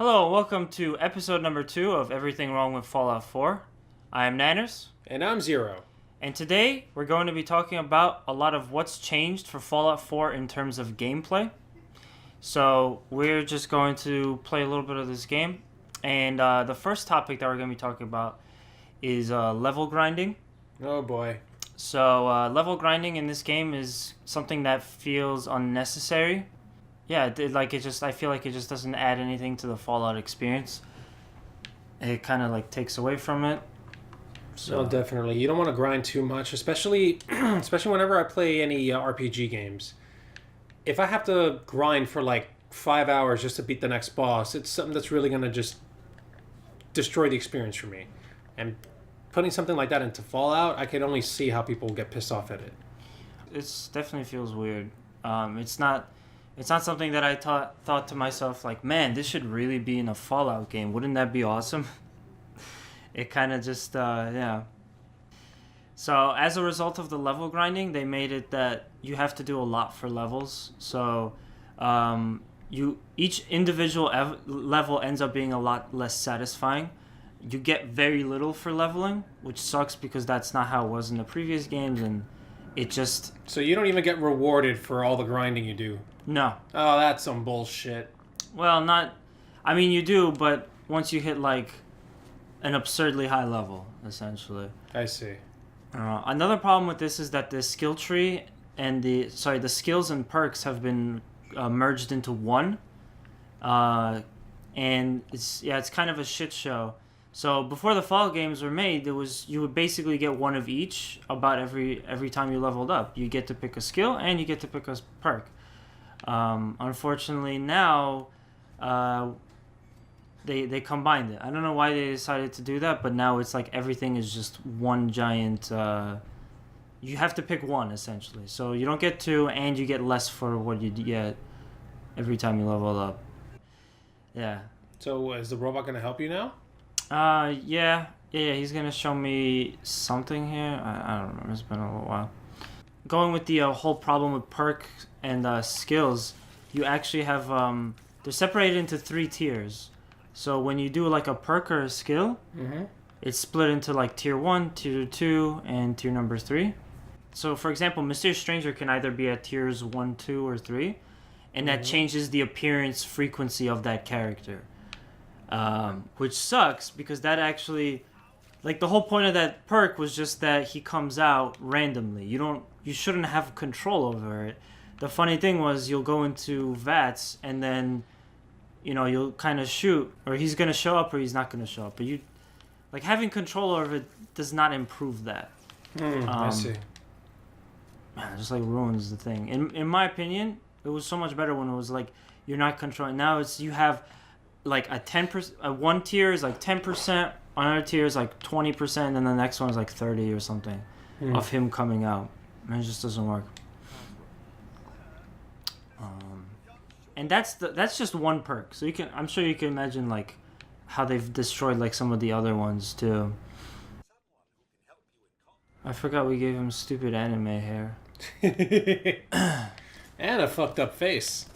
Hello, welcome to episode number 2 of Everything Wrong with Fallout 4. I am Nanners. And I'm Zero. And today we're going to be talking about a lot of what's changed for Fallout 4 in terms of gameplay. So we're just going to play a little bit of this game. And the first topic that we're going to be talking about is level grinding. Oh boy. So level grinding in this game is something that feels unnecessary. Yeah, I feel like it just doesn't add anything to the Fallout experience. It kind of takes away from it. So definitely, you don't want to grind too much, especially whenever I play any RPG games. If I have to grind for 5 hours just to beat the next boss, it's something that's really gonna just destroy the experience for me. And putting something like that into Fallout, I can only see how people get pissed off at it. It definitely feels weird. It's not something that I thought to myself, man, this should really be in a Fallout game. Wouldn't that be awesome? It kind of just, yeah. So as a result of the level grinding, they made it that you have to do a lot for levels. So each individual level ends up being a lot less satisfying. You get very little for leveling, which sucks because that's not how it was in the previous games, and it just... So you don't even get rewarded for all the grinding you do? No. Oh, that's some bullshit. Well, not... I mean, you do, but once you hit, an absurdly high level, essentially. I see. Another problem with this is that the skill tree and the skills and perks have been merged into one. And it's kind of a shit show. So before the Fallout games were made, you would basically get one of each about every time you leveled up. You get to pick a skill and you get to pick a perk. Unfortunately now, they combined it. I don't know why they decided to do that, but now it's everything is just one giant... you have to pick one, essentially. So you don't get two, and you get less for what you get every time you level up. Yeah. So is the robot going to help you now? Yeah, he's going to show me something here. I don't remember. It's been a little while. Going with the whole problem with perk and skills, you actually have... they're separated into 3 tiers. So when you do a perk or a skill, it's split into tier 1, tier 2, and tier number 3. So for example, Mysterious Stranger can either be at tiers 1, 2, or 3, and that changes the appearance frequency of that character. Which sucks because that actually, the whole point of that perk was just that he comes out randomly. You shouldn't have control over it. The funny thing was you'll go into VATS and then you'll kind of shoot, or he's going to show up or he's not going to show up. But having control over it does not improve that. I see. Man, it just ruins the thing. In my opinion, it was so much better when it was you're not controlling. Now you have a 10%, one tier is 10%, another tier is 20%, and then the next one is 30 or something of him coming out. And it just doesn't work. And that's just one perk. So I'm sure you can imagine how they've destroyed some of the other ones too. I forgot we gave him stupid anime hair. And a fucked up face.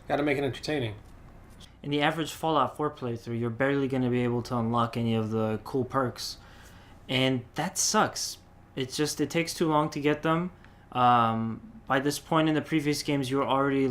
Gotta make it entertaining. In the average Fallout 4 playthrough, you're barely going to be able to unlock any of the cool perks. And that sucks. It takes too long to get them. By this point in the previous games, you were already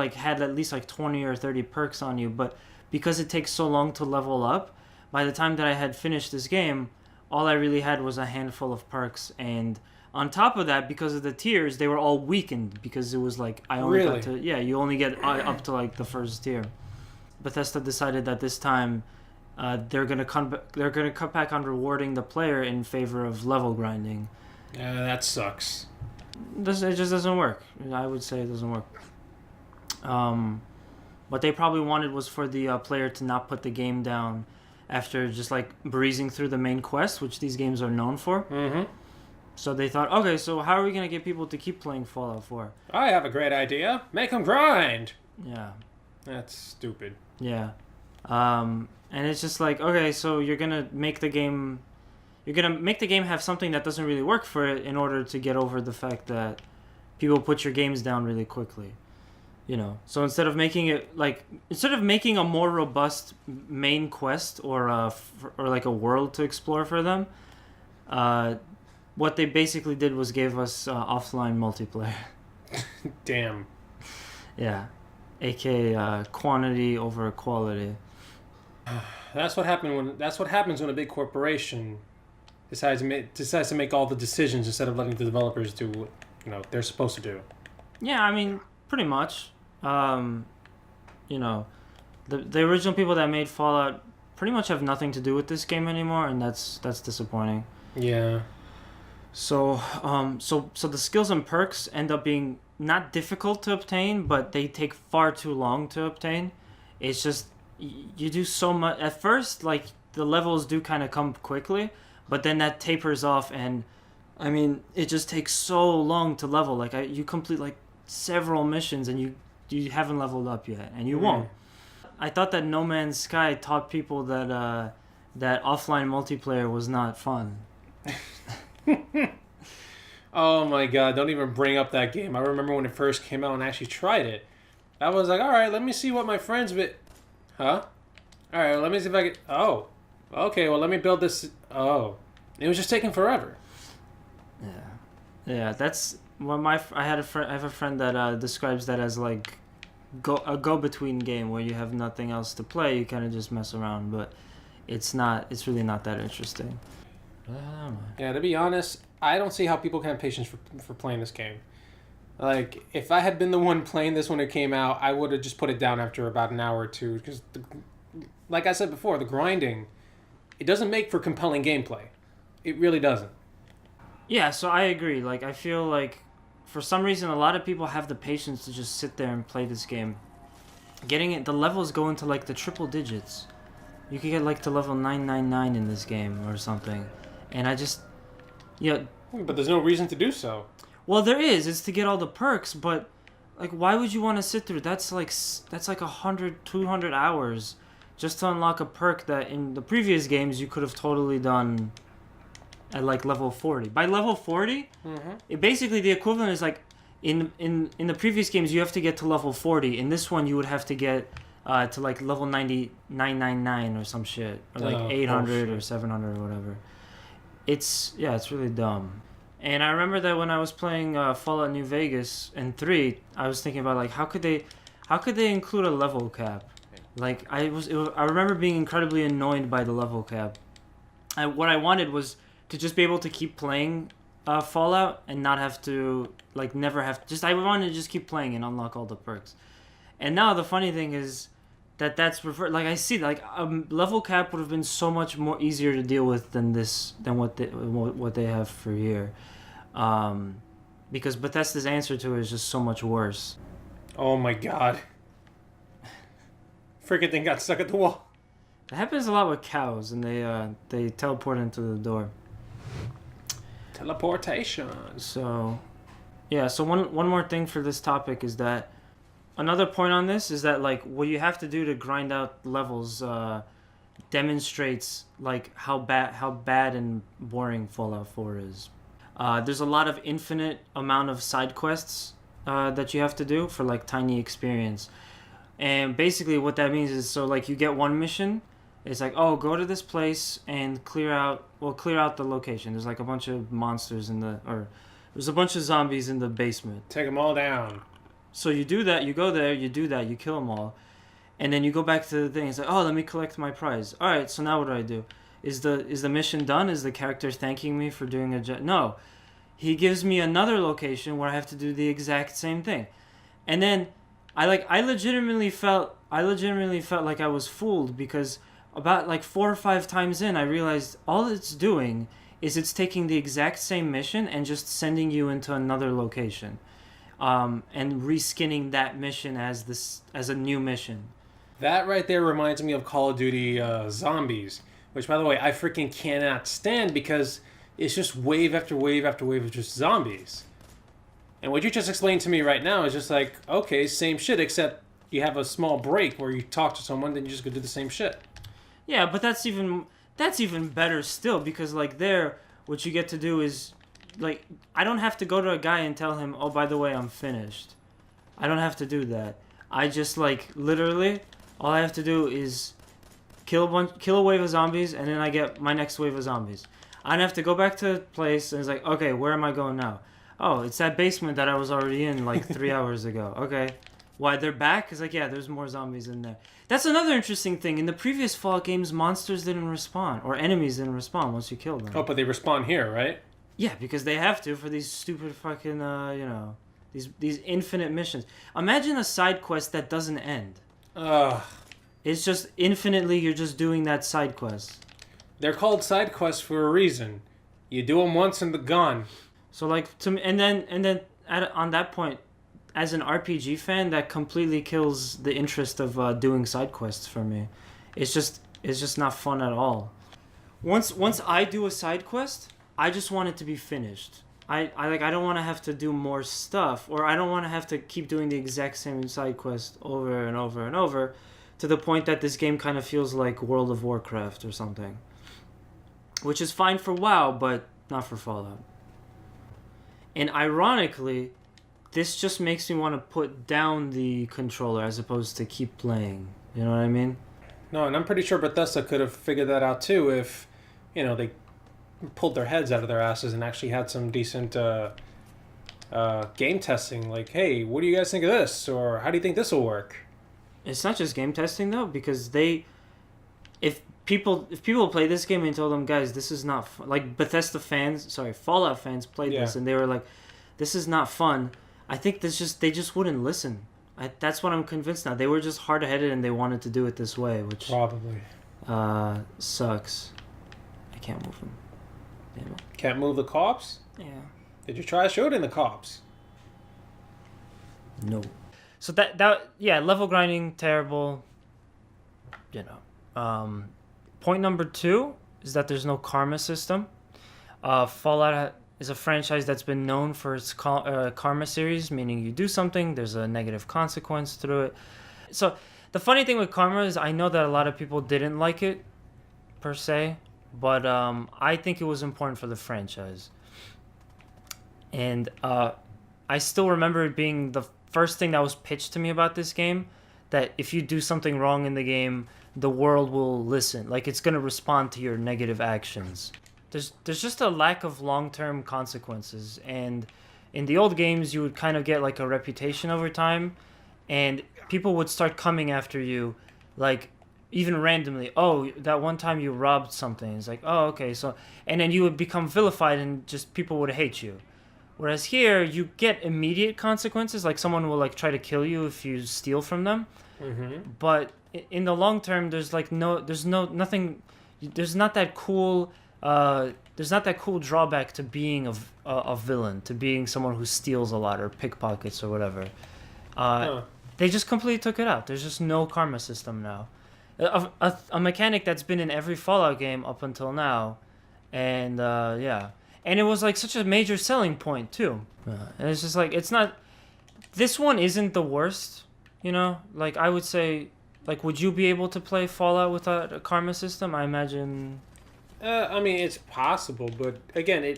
had at least 20 or 30 perks on you, but because it takes so long to level up, by the time that I had finished this game, all I really had was a handful of perks, and on top of that, because of the tiers, they were all weakened because it was I only got to you only get up to the first tier. Bethesda decided that this time they're gonna cut back on rewarding the player in favor of level grinding. Yeah, that sucks. It just doesn't work. I would say it doesn't work. What they probably wanted was for the player to not put the game down after just breezing through the main quest, which these games are known for. So they thought, okay, so how are we going to get people to keep playing Fallout 4? I have a great idea. Make them grind! Yeah. That's stupid. Yeah. And it's just okay, so you're going to make the game... You're going to make the game have something that doesn't really work for it in order to get over the fact that people put your games down really quickly. You know, so instead of making a more robust main quest or like a world to explore for them, what they basically did was gave us offline multiplayer. Damn. Yeah, aka quantity over quality. That's what happens when a big corporation decides to make all the decisions instead of letting the developers do what they're supposed to do. Yeah, I mean, pretty much. You know, the original people that made Fallout pretty much have nothing to do with this game anymore, and that's disappointing. Yeah. So the skills and perks end up being not difficult to obtain, but they take far too long to obtain. It's just you do so much at first. Like the levels do kind of come quickly, but then that tapers off, and I mean it just takes so long to level. Like you complete like several missions, and you haven't leveled up yet, and you won't. I thought that No Man's Sky taught people that that offline multiplayer was not fun. Oh my god, don't even bring up that game. I remember when it first came out and I actually tried it. I was like, alright, let me see what my friends Huh? Alright, let me see if I can... Oh. Okay, well let me build this... Oh. It was just taking forever. Yeah. Yeah, that's... Well, I have a friend that describes that as like a go-between game where you have nothing else to play, you kind of just mess around, but it's really not that interesting. Yeah, to be honest, I don't see how people can have patience for playing this game. Like, if I had been the one playing this when it came out, I would have just put it down after about an hour or two. Because, like I said before, the grinding, it doesn't make for compelling gameplay. It really doesn't. Yeah, so I agree. Like, I feel like, for some reason, a lot of people have the patience to just sit there and play this game. The levels go into, like, the triple digits. You could get, like, to level 999 in this game or something. And I just... Yeah. But there's no reason to do so. Well, there is. It's to get all the perks, but like, why would you want to sit through? That's like 100, 200 hours just to unlock a perk that in the previous games you could have totally done at like level 40. By level 40, it basically the equivalent is like in the previous games you have to get to level 40. In this one, you would have to get to like level 999 or some shit, or like 800 or 700 or whatever. It's really dumb. And I remember that when I was playing Fallout New Vegas and 3, I was thinking about like how could they include a level cap? Like I remember being incredibly annoyed by the level cap. What I wanted was to just be able to keep playing Fallout and not have to like never have I wanted to just keep playing and unlock all the perks. And now the funny thing is that's reversed. Like I see, like level cap would have been so much more easier to deal with than what they have for here, because Bethesda's answer to it is just so much worse. Oh my god! Freaking thing got stuck at the wall. It happens a lot with cows, and they teleport into the door. Teleportation. So, yeah. So one more thing for this topic is that. Another point on this is that like what you have to do to grind out levels demonstrates like how bad and boring Fallout 4 is. There's a lot of infinite amount of side quests that you have to do for like tiny experience, and basically what that means is so like you get one mission, it's like go to this place and clear out the location. There's like a bunch of monsters there's a bunch of zombies in the basement. Take them all down. So you do that, you go there, you do that, you kill them all, and then you go back to the thing. It's like, let me collect my prize. All right, so now what do I do? Is the mission done? Is the character thanking me for doing a job? No, he gives me another location where I have to do the exact same thing, and then I legitimately felt like I was fooled because about like 4 or 5 times in, I realized all it's doing is it's taking the exact same mission and just sending you into another location. And reskinning that mission as a new mission. That right there reminds me of Call of Duty Zombies, which, by the way, I freaking cannot stand because it's just wave after wave after wave of just zombies. And what you just explained to me right now is just like, okay, same shit, except you have a small break where you talk to someone, then you just go do the same shit. Yeah, but that's even better still, because like there, what you get to do is like, I don't have to go to a guy and tell him, oh, by the way, I'm finished. I don't have to do that. I just like literally all I have to do is kill a wave of zombies, and then I get my next wave of zombies. I don't have to go back to the place, and it's like, okay, where am I going now? Oh, it's that basement that I was already in like 3 hours ago. Okay. Why, they're back? It's like, yeah, there's more zombies in there. That's another interesting thing. In the previous Fallout games, monsters didn't respawn, or enemies didn't respawn once you killed them. Oh, but they respawn here, right? Yeah, because they have to for these stupid fucking, these infinite missions. Imagine a side quest that doesn't end. Ugh. It's just infinitely, you're just doing that side quest. They're called side quests for a reason. You do them once and they're gone. So like to me, and then on that point, as an RPG fan, that completely kills the interest of doing side quests for me. It's just not fun at all. Once I do a side quest, I just want it to be finished. I don't want to have to do more stuff, or I don't want to have to keep doing the exact same side quest over and over and over, to the point that this game kind of feels like World of Warcraft or something. Which is fine for WoW, but not for Fallout. And ironically, this just makes me want to put down the controller as opposed to keep playing. You know what I mean? No, and I'm pretty sure Bethesda could have figured that out too if, they pulled their heads out of their asses and actually had some decent game testing. Like, hey, what do you guys think of this? Or how do you think this will work? It's not just game testing though, because if people play this game and told them, guys, this is not fun. Like Fallout fans played this and they were like, this is not fun. I think they just wouldn't listen. That's what I'm convinced now. They were just hard-headed and they wanted to do it this way, which probably sucks. I can't move them. Damn it. Can't move the cops? Yeah. Did you try shooting the cops? No. So level grinding, terrible. Point number 2 is that there's no karma system. Fallout is a franchise that's been known for its karma series, meaning you do something, there's a negative consequence through it. So the funny thing with karma is I know that a lot of people didn't like it, per se, but I think it was important for the franchise. And I still remember it being the first thing that was pitched to me about this game, that if you do something wrong in the game, the world will listen. Like, it's going to respond to your negative actions. There's just a lack of long-term consequences. And in the old games, you would kind of get, like, a reputation over time. And people would start coming after you, like, even randomly. Oh, that one time you robbed something. It's like, oh, okay. So, and then you would become vilified and just people would hate you. Whereas here, you get immediate consequences. Like, someone will, like, try to kill you if you steal from them. Mm-hmm. But in the long term, there's not that cool drawback to being a villain, to being someone who steals a lot or pickpockets or whatever. They just completely took it out. There's just no karma system now. A mechanic that's been in every Fallout game up until now, and and it was like such a major selling point too. And it's just like, it's not. This one isn't the worst, Like, I would say, like, would you be able to play Fallout without a karma system? I imagine. I mean, it's possible, but again,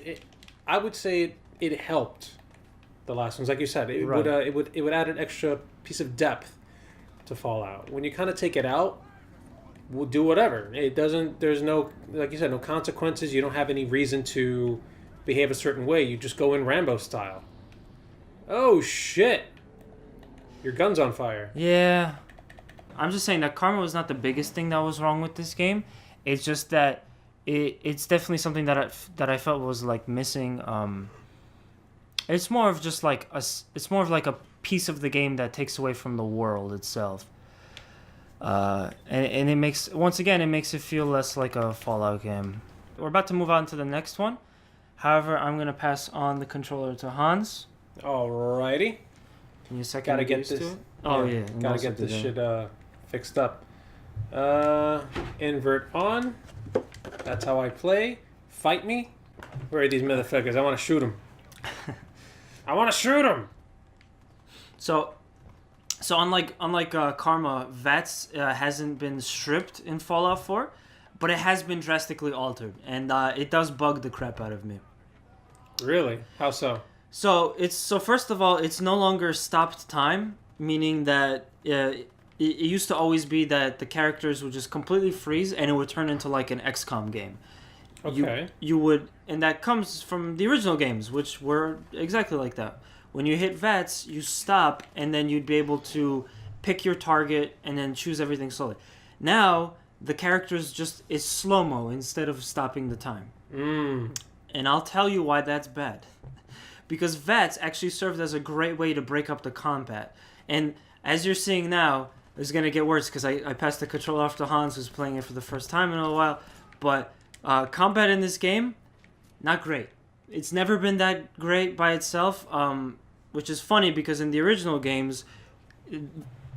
I would say it helped the last ones. Like you said, it would add an extra piece of depth to Fallout. When you kind of take it out, we'll do whatever. It doesn't. There's no, like you said, no consequences. You don't have any reason to behave a certain way. You just go in Rambo style. Oh shit! Your gun's on fire. Yeah, I'm just saying that karma was not the biggest thing that was wrong with this game. It's just that it's definitely something that I felt was like missing. It's more of just like a piece of the game that takes away from the world itself. And it makes it feel less like a Fallout game. We're about to move on to the next one. However, I'm gonna pass on the controller to Hans. Alrighty. Can you gotta get this. To it? Oh yeah, gotta get this shit fixed up. Invert on. That's how I play. Fight me. Where are these motherfuckers? I want to shoot them. I want to shoot them. So unlike Karma, VATS hasn't been stripped in Fallout 4, but it has been drastically altered, and it does bug the crap out of me. Really? How so? So first of all, it's no longer stopped time, meaning that it used to always be that the characters would just completely freeze and it would turn into like an XCOM game. Okay. You would, and that comes from the original games, which were exactly like that. When you hit VATS, you stop, and then you'd be able to pick your target and then choose everything slowly. Now, the characters just is slow-mo instead of stopping the time. And I'll tell you why that's bad. Because VATS actually served as a great way to break up the combat. And as you're seeing now, it's going to get worse because I passed the controller off to Hans, who's playing it for the first time in a while. But combat in this game, not great. It's never been that great by itself, which is funny because in the original games,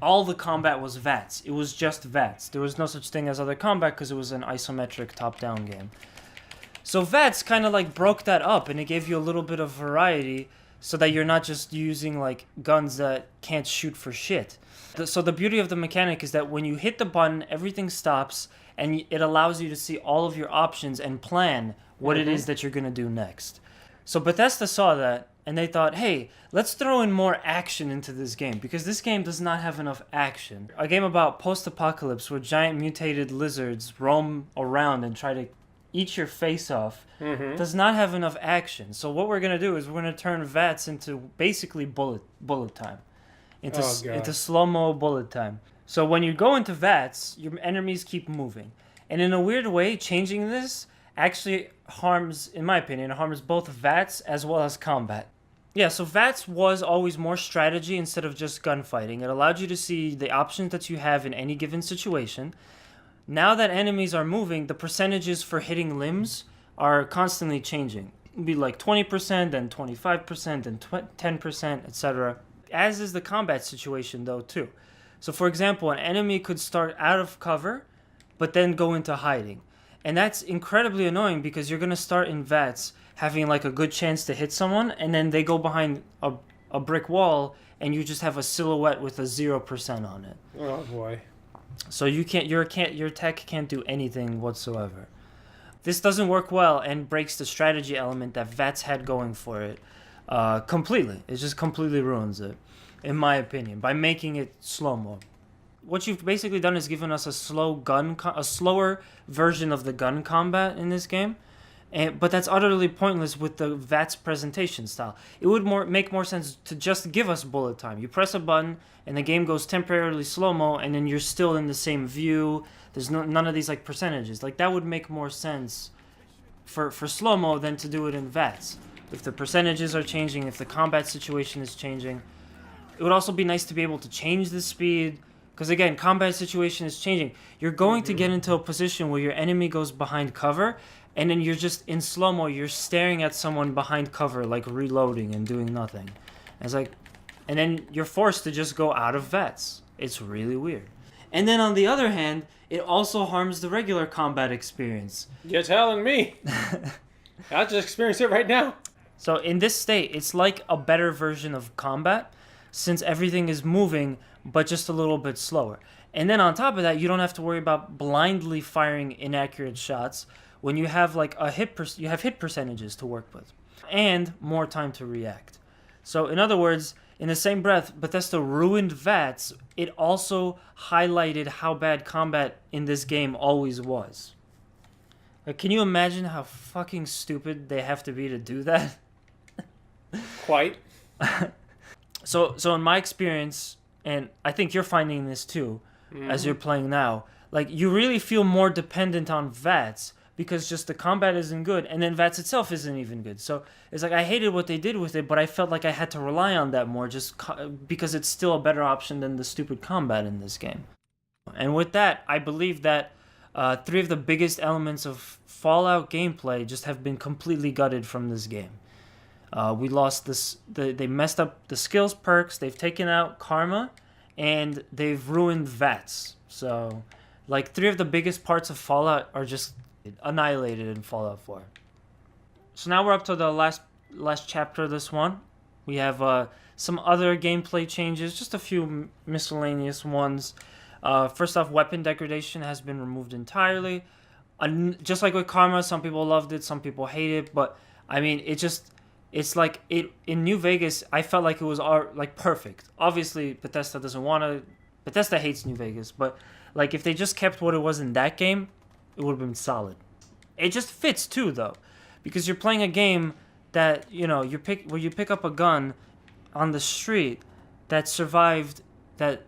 all the combat was VATS. It was just VATS. There was no such thing as other combat because it was an isometric top-down game. So VATS kind of like broke that up, and it gave you a little bit of variety so that you're not just using like guns that can't shoot for shit. So the beauty of the mechanic is that when you hit the button, everything stops, and it allows you to see all of your options and plan what it is that you're going to do next. So Bethesda saw that, and they thought, hey, let's throw in more action into this game, because this game does not have enough action. A game about post-apocalypse where giant mutated lizards roam around and try to eat your face off does not have enough action. So what we're going to do is we're going to turn VATS into basically bullet time. Into slow-mo bullet time. So when you go into VATS, your enemies keep moving. And in a weird way, changing this actually harms, in my opinion, it harms both VATS as well as combat. Yeah, so VATS was always more strategy instead of just gunfighting. It allowed you to see the options that you have in any given situation. Now that enemies are moving, the percentages for hitting limbs are constantly changing. It'd be like 20%, then 25%, then 10%, etc. As is the combat situation, though, too. So, for example, an enemy could start out of cover, but then go into hiding. And that's incredibly annoying because you're going to start in VATS having like a good chance to hit someone, and then they go behind a brick wall, and you just have a silhouette with a 0% on it. Oh, boy. So your tech can't do anything whatsoever. This doesn't work well and breaks the strategy element that VATS had going for it completely. It just completely ruins it, in my opinion, by making it slow-mo. What you've basically done is given us a slower version of the gun combat in this game, but that's utterly pointless with the VATS presentation style. It would make more sense to just give us bullet time. You press a button, and the game goes temporarily slow-mo, and then you're still in the same view. There's none of these like percentages. Like that would make more sense for slow-mo than to do it in VATS. If the percentages are changing, if the combat situation is changing, it would also be nice to be able to change the speed. Because again, combat situation is changing. You're going to get into a position where your enemy goes behind cover, and then you're just in slow-mo, you're staring at someone behind cover, like reloading and doing nothing. And then you're forced to just go out of VATS. It's really weird. And then on the other hand, it also harms the regular combat experience. You're telling me. I just experienced it right now. So in this state, it's like a better version of combat, since everything is moving, but just a little bit slower. And then on top of that, you don't have to worry about blindly firing inaccurate shots when you have like you have hit percentages to work with, and more time to react. So in other words, in the same breath, Bethesda ruined VATS. It also highlighted how bad combat in this game always was. Like, can you imagine how fucking stupid they have to be to do that? Quite. So in my experience, and I think you're finding this too, as you're playing now, like you really feel more dependent on VATS because just the combat isn't good, and then VATS itself isn't even good. So it's like I hated what they did with it, but I felt like I had to rely on that more just because it's still a better option than the stupid combat in this game. And with that, I believe that 3 of the biggest elements of Fallout gameplay just have been completely gutted from this game. We lost this. They messed up the skills perks. They've taken out karma, and they've ruined VATS. So, like 3 of the biggest parts of Fallout are just annihilated in Fallout 4. So now we're up to the last chapter of this one. We have some other gameplay changes, just a few miscellaneous ones. First off, weapon degradation has been removed entirely. Just like with karma, some people loved it, some people hate it, but I mean, it it's like it in New Vegas. I felt like it was like perfect. Obviously, Bethesda doesn't want to. Bethesda hates New Vegas, but like if they just kept what it was in that game, it would have been solid. It just fits too, though, because you're playing a game that where you pick up a gun on the street that survived. That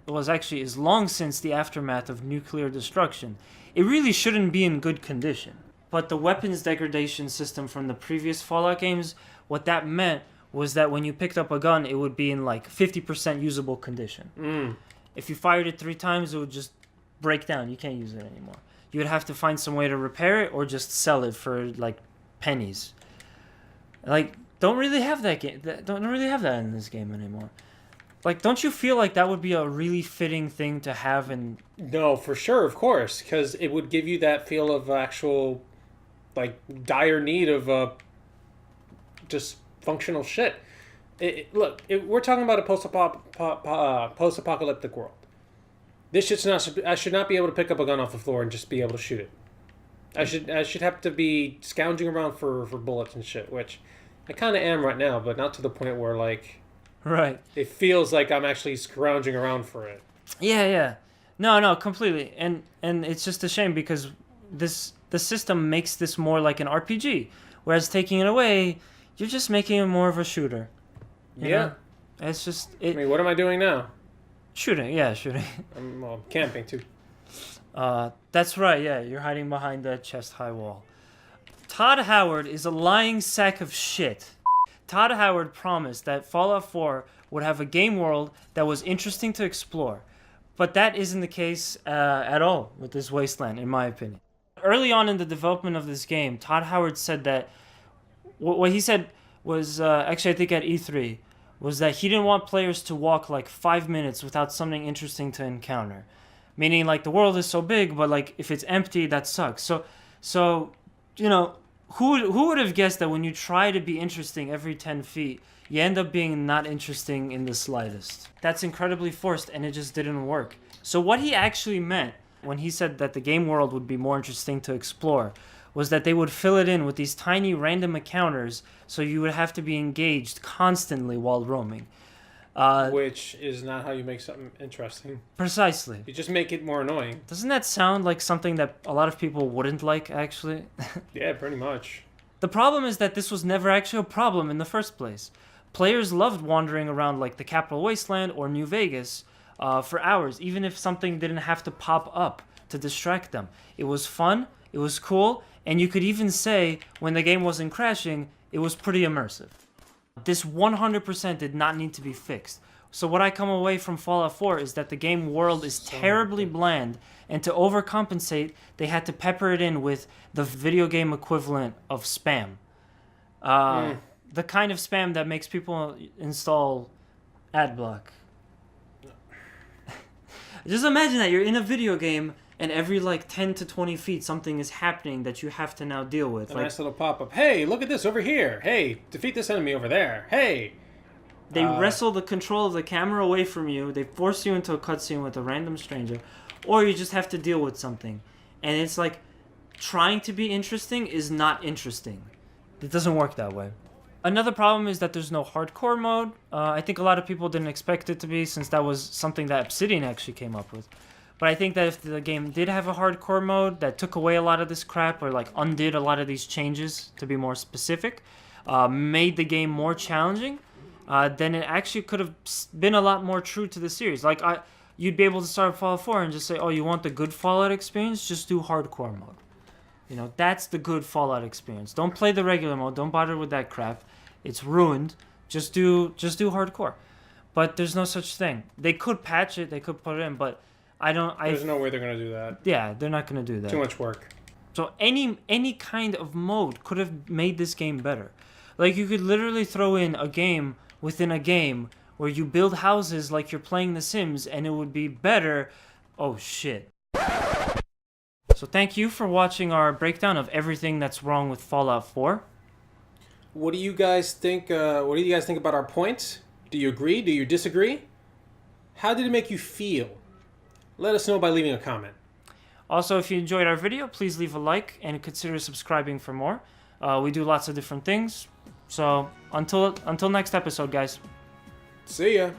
is long since the aftermath of nuclear destruction. It really shouldn't be in good condition. But the weapons degradation system from the previous Fallout games, what that meant was that when you picked up a gun, it would be in like 50% usable condition. If you fired it 3 times, it would just break down. You can't use it anymore. You would have to find some way to repair it or just sell it for like pennies. Like, don't really have that in this game anymore. Like, don't you feel like that would be a really fitting thing to have in... No, for sure, of course, because it would give you that feel of actual, like, dire need of just functional shit. Look, we're talking about a post-apocalyptic world. This shit's not... I should not be able to pick up a gun off the floor and just be able to shoot it. I should have to be scounging around for bullets and shit, which I kind of am right now, but not to the point where, like... Right. It feels like I'm actually scrounging around for it. Yeah. No, completely. And it's just a shame because the system makes this more like an RPG, whereas taking it away, you're just making it more of a shooter. You know? It's just... I mean, what am I doing now? Shooting. I'm camping, too. That's right, yeah. You're hiding behind that chest-high wall. Todd Howard is a lying sack of shit. Todd Howard promised that Fallout 4 would have a game world that was interesting to explore. But that isn't the case at all with this Wasteland, in my opinion. Early on in the development of this game, Todd Howard said that... What he said was, actually I think at E3, was that he didn't want players to walk like 5 minutes without something interesting to encounter. Meaning, like, the world is so big, but, like, if it's empty, that sucks. So you know... Who would have guessed that when you try to be interesting every 10 feet, you end up being not interesting in the slightest? That's incredibly forced, and it just didn't work. So what he actually meant when he said that the game world would be more interesting to explore was that they would fill it in with these tiny random encounters, so you would have to be engaged constantly while roaming. Which is not how you make something interesting. Precisely. You just make it more annoying. Doesn't that sound like something that a lot of people wouldn't like, actually? Yeah, pretty much. The problem is that this was never actually a problem in the first place. Players loved wandering around like the Capital Wasteland or New Vegas for hours, even if something didn't have to pop up to distract them. It was fun, it was cool, and you could even say, when the game wasn't crashing, it was pretty immersive. This 100% did not need to be fixed. So what I come away from Fallout 4 is that the game world is terribly bland, and to overcompensate, they had to pepper it in with the video game equivalent of spam. The kind of spam that makes people install adblock. Just imagine that you're in a video game and every like 10 to 20 feet something is happening that you have to now deal with. A nice little pop-up. Hey, look at this over here. Hey, defeat this enemy over there. Hey. They wrestle the control of the camera away from you. They force you into a cutscene with a random stranger. Or you just have to deal with something. And it's like, trying to be interesting is not interesting. It doesn't work that way. Another problem is that there's no hardcore mode. I think a lot of people didn't expect it to be, since that was something that Obsidian actually came up with. But I think that if the game did have a hardcore mode that took away a lot of this crap, or like undid a lot of these changes, to be more specific, made the game more challenging, then it actually could have been a lot more true to the series. Like, you'd be able to start Fallout 4 and just say, oh, you want the good Fallout experience? Just do hardcore mode. You know, that's the good Fallout experience. Don't play the regular mode. Don't bother with that crap. It's ruined. Just do hardcore. But there's no such thing. They could patch it. They could put it in, but there's no way they're going to do that. Yeah, they're not going to do that. Too much work. So any kind of mode could have made this game better. Like, you could literally throw in a game within a game where you build houses like you're playing The Sims, and it would be better. Oh, shit. So thank you for watching our breakdown of everything that's wrong with Fallout 4. What do you guys think? What do you guys think about our points? Do you agree? Do you disagree? How did it make you feel? Let us know by leaving a comment. Also, if you enjoyed our video, please leave a like and consider subscribing for more. We do lots of different things. So until next episode, guys. See ya.